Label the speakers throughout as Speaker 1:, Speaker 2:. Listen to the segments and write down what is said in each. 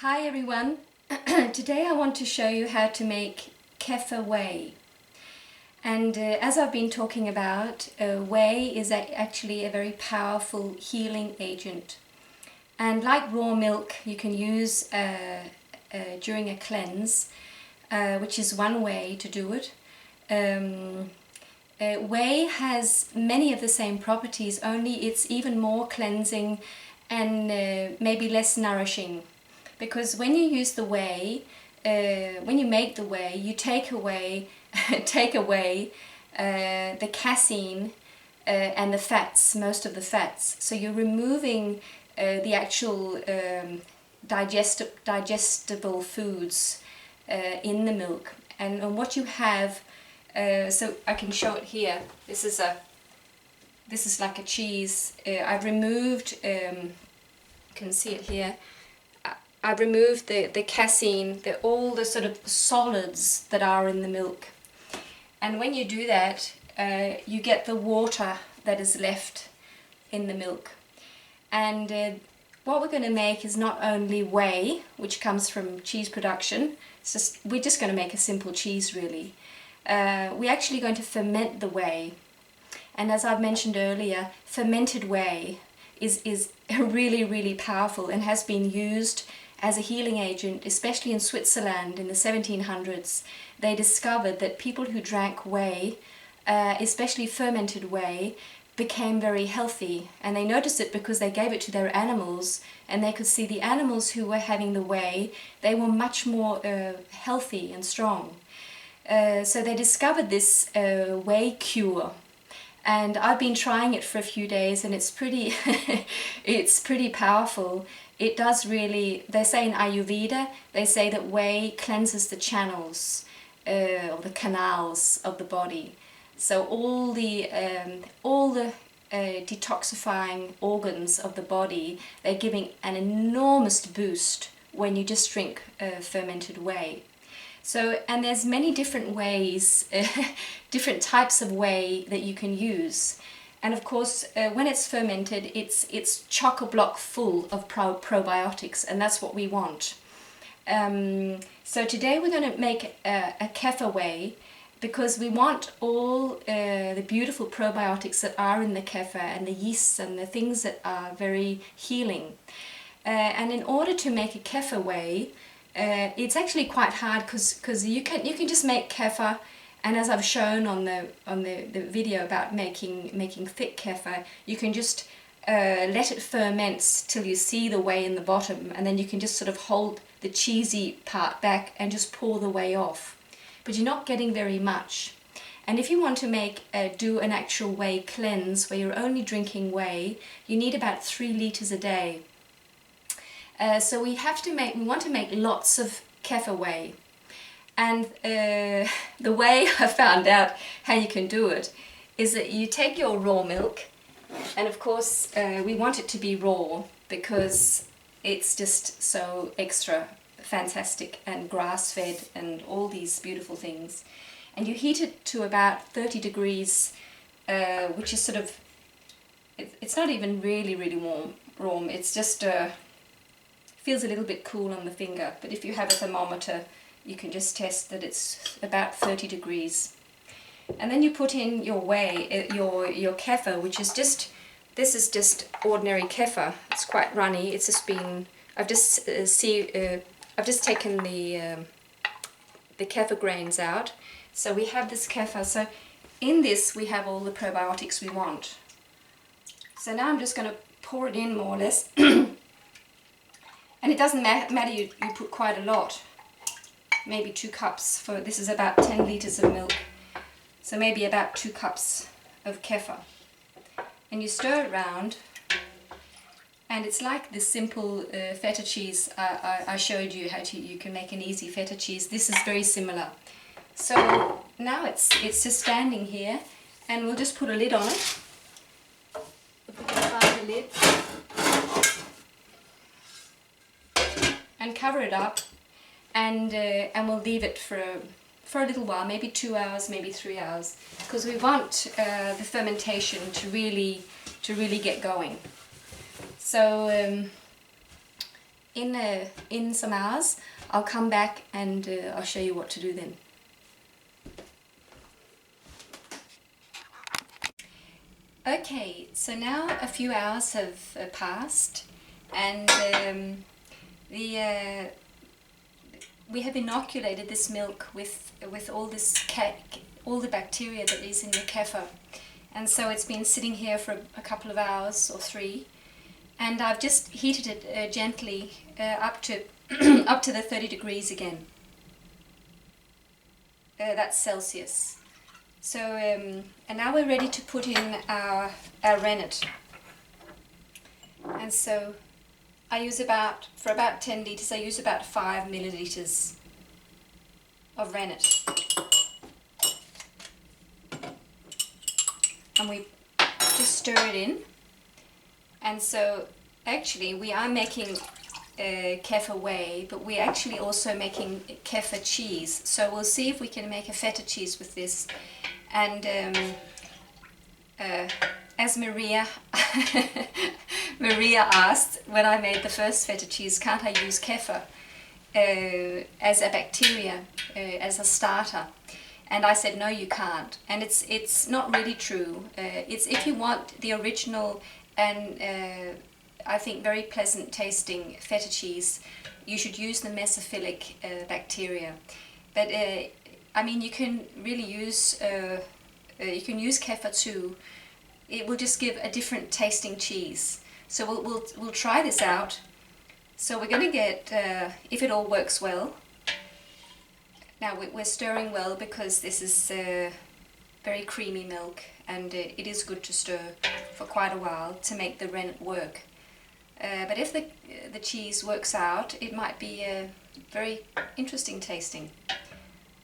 Speaker 1: Hi everyone, today I want to show you how to make kefir whey. And as I've been talking about, whey is actually a very powerful healing agent. And like raw milk, you can use during a cleanse, which is one way to do it. Whey has many of the same properties, only it's even more cleansing and maybe less nourishing. Because when you use the whey, when you make the whey, you take away the casein and the fats, most of the fats. So you're removing the actual digestible foods in the milk. And what you have, so I can show it here. This is like a cheese. I've removed, you can see it here. I've removed the casein, all the sort of solids that are in the milk. And when you do that, you get the water that is left in the milk. And what we're going to make is not only whey, which comes from cheese production. We're just going to make a simple cheese, really. We're actually going to ferment the whey. And as I've mentioned earlier, fermented whey is really, really powerful and has been used as a healing agent, especially in Switzerland in the 1700s. They discovered that people who drank whey, especially fermented whey, became very healthy. And they noticed it because they gave it to their animals, and they could see the animals who were having the whey, they were much more healthy and strong. So they discovered this whey cure. And I've been trying it for a few days, and it's pretty it's pretty powerful. It does really, they say in Ayurveda, they say that whey cleanses the channels or the canals of the body. So all the detoxifying organs of the body, they're giving an enormous boost when you just drink fermented whey. So, and there's many different ways, different types of whey that you can use. And of course, when it's fermented, it's chock-a-block full of probiotics, and that's what we want. So today we're going to make a kefir whey, because we want all the beautiful probiotics that are in the kefir and the yeasts and the things that are very healing. And in order to make a kefir whey, it's actually quite hard because you can just make kefir. And as I've shown on the video about making thick kefir, you can just let it ferment till you see the whey in the bottom, and then you can just sort of hold the cheesy part back and just pour the whey off. But you're not getting very much. And if you want to do an actual whey cleanse where you're only drinking whey, you need about 3 liters a day. So we want to make lots of kefir whey. And the way I found out how you can do it is that you take your raw milk, and of course we want it to be raw because it's just so extra fantastic and grass-fed and all these beautiful things. And you heat it to about 30 degrees, which is sort of, it's not even really warm. It's just feels a little bit cool on the finger, but if you have a thermometer, you can just test that it's about 30 degrees. And then you put in your whey, your kefir, which is just, this is just ordinary kefir. It's quite runny. It's just been, I've just taken the kefir grains out. So we have this kefir. So in this we have all the probiotics we want. So now I'm just going to pour it in more or less. And it doesn't matter, you put quite a lot. Maybe 2 cups, for this is about 10 liters of milk. So maybe about 2 cups of kefir. And you stir it around, and it's like the simple feta cheese I showed you how you can make an easy feta cheese. This is very similar. So now it's just standing here, and we'll just put a lid on it. Put the lid and cover it up. And we'll leave it for a little while, maybe 2 hours, maybe 3 hours, because we want the fermentation to really get going. So in some hours. I'll come back and I'll show you what to do then. Okay, so now a few hours have passed, and we have inoculated this milk with all the bacteria that is in the kefir, and so it's been sitting here for a couple of hours or 3, and I've just heated it gently up to up to the 30 degrees again. That's Celsius. So and now we're ready to put in our rennet, and so I use for about 10 litres, I use about 5 milliliters of rennet. And we just stir it in. And so actually we are making kefir whey, but we're actually also making kefir cheese. So we'll see if we can make a feta cheese with this. And as Maria asked when I made the first feta cheese, can't I use kefir as a bacteria, as a starter? And I said, no, you can't. And it's not really true. It's if you want the original and I think very pleasant tasting feta cheese, you should use the mesophilic bacteria. But I mean, you can really use kefir too. It will just give a different tasting cheese. So we'll try this out. So we're going to get, if it all works well. Now we're stirring well because this is very creamy milk, and it is good to stir for quite a while to make the rennet work. But if the cheese works out, it might be very interesting tasting.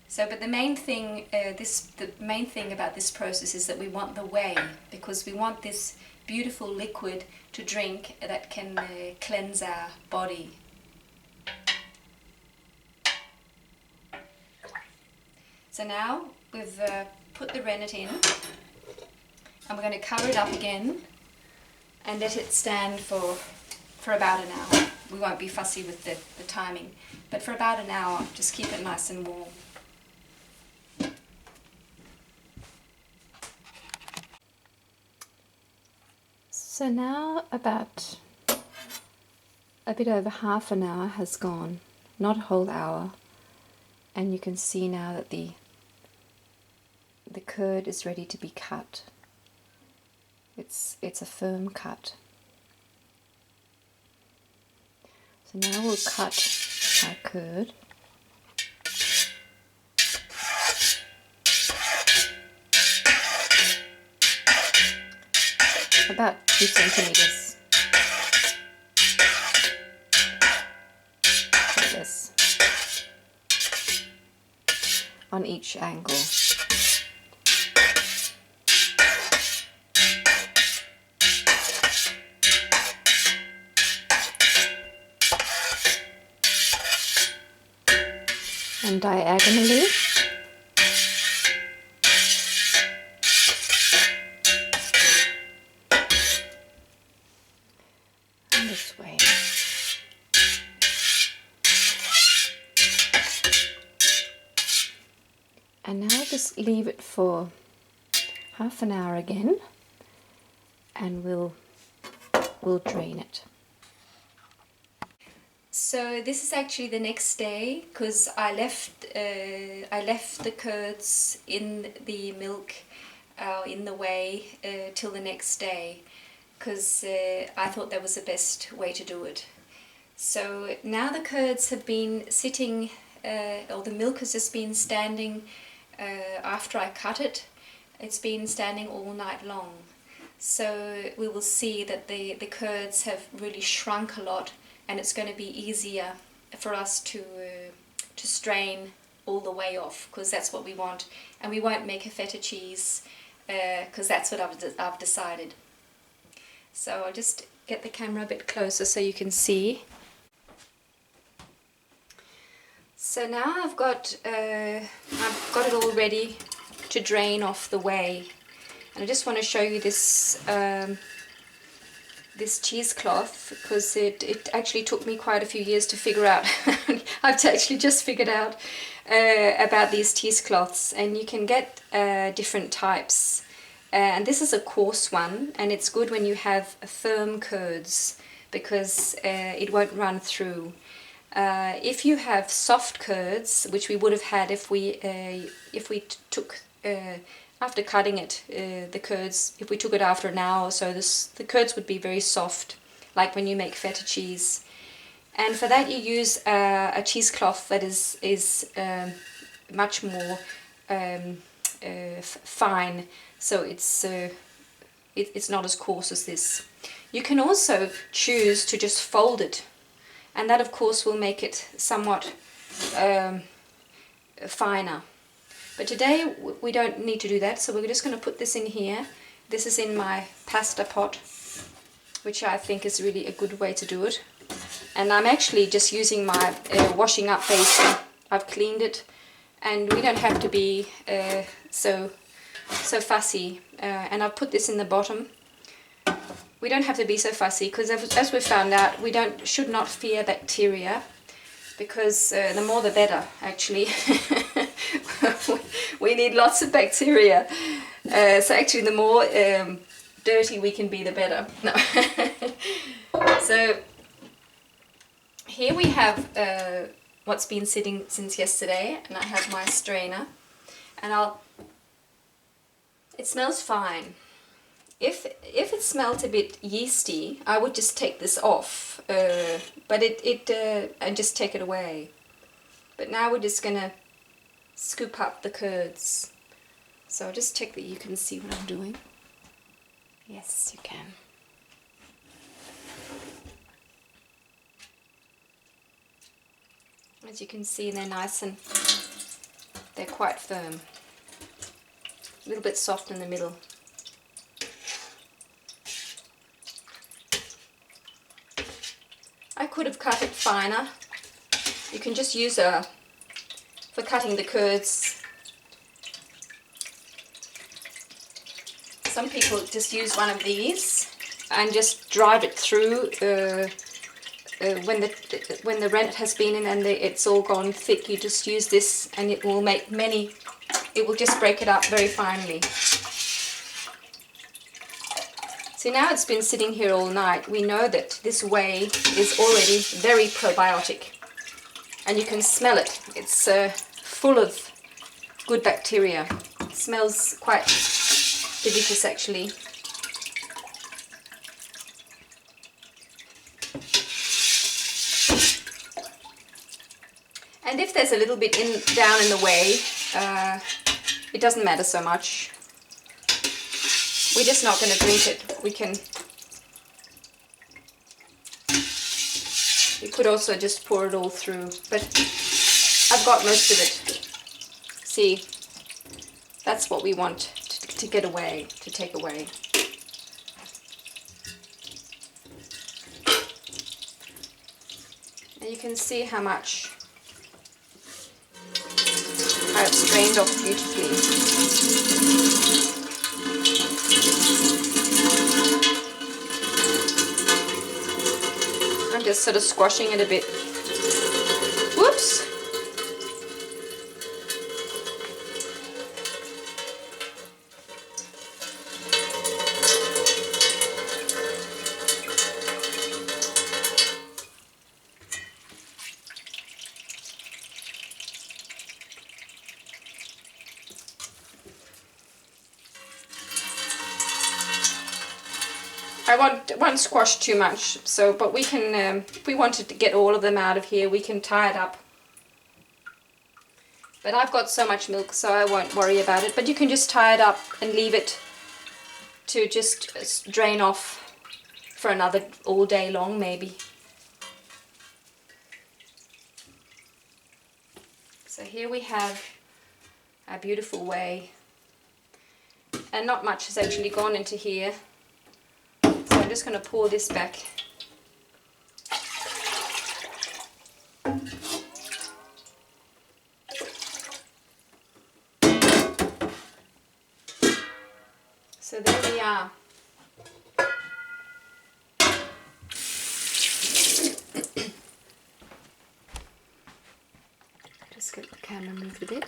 Speaker 1: So, but the main thing about this process is that we want the whey, because we want this beautiful liquid to drink that can cleanse our body. So now we've put the rennet in, and we're going to cover it up again and let it stand for about an hour. We won't be fussy with the timing, but for about an hour, just keep it nice and warm. So now about a bit over half an hour has gone, not a whole hour, and you can see now that the curd is ready to be cut. It's a firm cut. So now we'll cut our curd. About 2 centimeters. Like this. On each angle. And diagonally. And this way. And now just leave it for half an hour again, and we'll drain it. So this is actually the next day, because I left the curds in the milk, in the whey, till the next day, because I thought that was the best way to do it. So now the curds have been sitting, or the milk has just been standing after I cut it. It's been standing all night long. So we will see that the curds have really shrunk a lot, and it's going to be easier for us to strain all the way off, because that's what we want. And we won't make a feta cheese because that's what I've decided. So I'll just get the camera a bit closer so you can see. So now I've got it all ready to drain off the whey, and I just want to show you this this cheesecloth, because it actually took me quite a few years to figure out. I've actually just figured out about these cheesecloths, and you can get different types. And this is a coarse one, and it's good when you have firm curds, because it won't run through. If you have soft curds, which we would have had if we took after cutting it, the curds, if we took it after an hour or so, the curds would be very soft, like when you make feta cheese. And for that you use a cheesecloth that is much more fine, so it's not as coarse as this. You can also choose to just fold it, and that of course will make it somewhat finer. But today we don't need to do that, so we're just going to put this in here. This is in my pasta pot, which I think is really a good way to do it. And I'm actually just using my washing up basin. I've cleaned it, and we don't have to be so fussy. And I've put this in the bottom. We don't have to be so fussy, because as we found out, we should not fear bacteria, because the more the better, actually. We need lots of bacteria. So actually the more dirty we can be, the better. No. So here we have what's been sitting since yesterday, and I have my strainer, and it smells fine. If it smelled a bit yeasty, I would just take this off, but and just take it away. But now we're just gonna scoop up the curds. So I'll just check that you can see what I'm doing. Yes, you can. As you can see, they're nice and they're quite firm. A little bit soft in the middle. I could have cut it finer. You can just use for cutting the curds. Some people just use one of these and just drive it through when the rennet has been in and it's all gone thick. You just use this, and it will make it will just break it up very finely. See, now it's been sitting here all night. We know that this whey is already very probiotic, and you can smell it. It's full of good bacteria. It smells quite delicious, actually. And if there's a little bit down in the whey, it doesn't matter so much. We're just not going to drink it. You could also just pour it all through, but I've got most of it. See, that's what we want to get away, to take away. And you can see how much I've strained off beautifully. I'm just sort of squashing it a bit. Whoops! I won't squash too much, but we can, if we wanted to get all of them out of here, we can tie it up. But I've got so much milk, so I won't worry about it. But you can just tie it up and leave it to just drain off for another all day long, maybe. So here we have our beautiful whey, and not much has actually gone into here. I'm just going to pour this back. So there we are. Just get the camera moved a bit.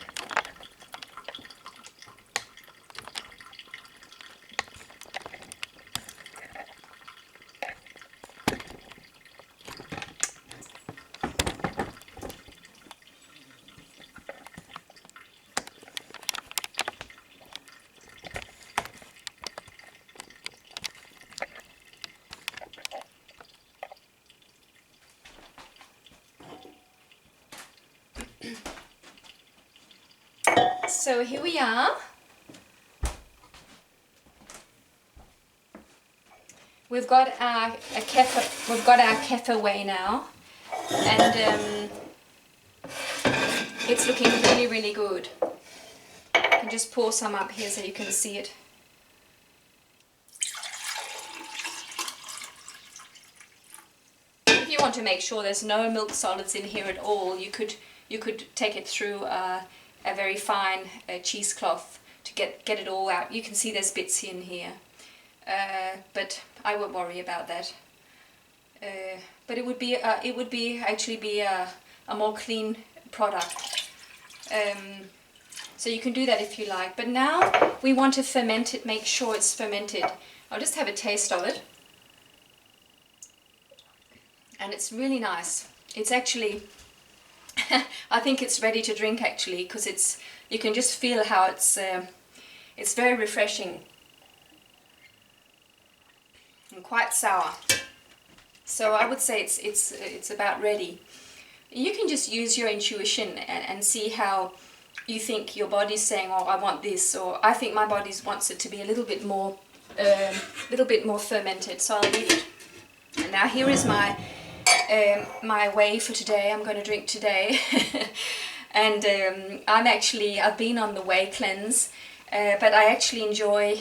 Speaker 1: So here we are. We've got our kefir whey now, and it's looking really, really good. I can just pour some up here so you can see it. If you want to make sure there's no milk solids in here at all, you could take it through a very fine cheesecloth to get it all out. You can see there's bits in here, but I won't worry about that. But it would be a more clean product. So you can do that if you like. But now we want to ferment it. Make sure it's fermented. I'll just have a taste of it, and it's really nice. It's actually. I think it's ready to drink actually, because you can just feel how it's very refreshing and quite sour. So I would say it's about ready. You can just use your intuition and see how you think your body's saying, oh, I want this, or I think my body wants it to be a little bit more fermented. So I'll leave it. And now here is my whey for today. I'm going to drink today. And I've been on the whey cleanse, but I actually enjoy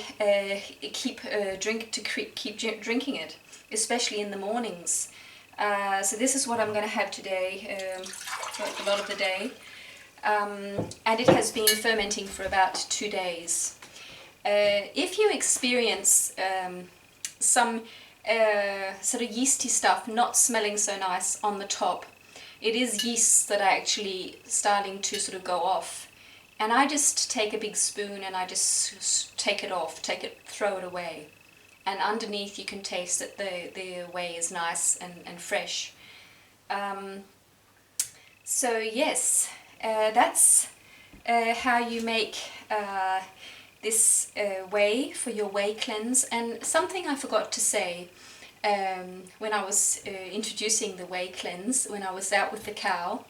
Speaker 1: keep drinking it, especially in the mornings. So this is what I'm going to have today for a lot of the day, and it has been fermenting for about 2 days. If you experience some sort of yeasty stuff not smelling so nice on the top, it is yeasts that are actually starting to sort of go off, and I just take a big spoon and I just take it off, throw it away, and underneath you can taste that the whey is nice and fresh. So yes, that's how you make this whey for your whey cleanse. And something I forgot to say when I was introducing the whey cleanse, when I was out with the cow,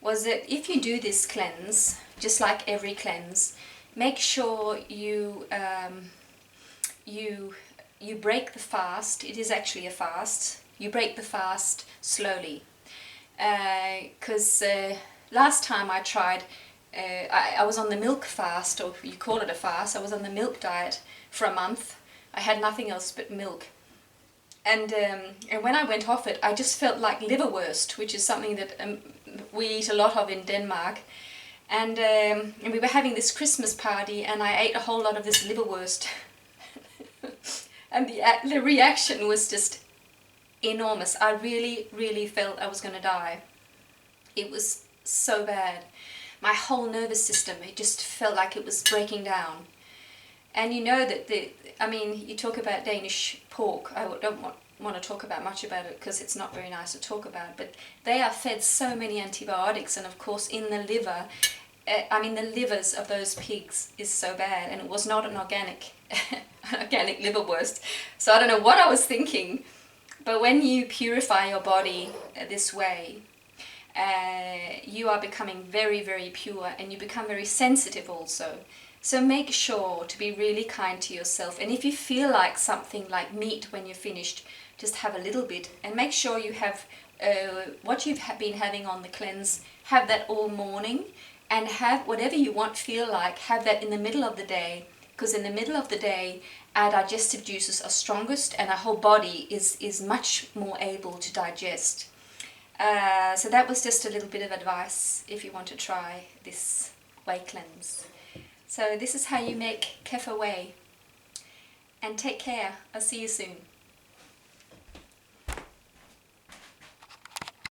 Speaker 1: was that if you do this cleanse, just like every cleanse, make sure you break the fast. It is actually a fast. You break the fast slowly, because last time I tried, I was on the milk fast, or you call it a fast. I was on the milk diet for a month. I had nothing else but milk. And when I went off it, I just felt like liverwurst, which is something that we eat a lot of in Denmark. And we were having this Christmas party, and I ate a whole lot of this liverwurst. And the reaction was just enormous. I really, really felt I was going to die. It was so bad. My whole nervous system, it just felt like it was breaking down. And you know that you talk about Danish pork. I don't want to talk about much about it because it's not very nice to talk about, but they are fed so many antibiotics, and of course in the liver, the livers of those pigs is so bad, and it was not an organic liverwurst. So I don't know what I was thinking, but when you purify your body this way, you are becoming very, very pure, and you become very sensitive also. So make sure to be really kind to yourself, and if you feel like something like meat when you're finished, just have a little bit, and make sure you have what you've been having on the cleanse, have that all morning, and have whatever you feel like, have that in the middle of the day, because in the middle of the day our digestive juices are strongest and our whole body is much more able to digest. So that was just a little bit of advice if you want to try this whey cleanse. So this is how you make kefir whey. And take care. I'll see you soon.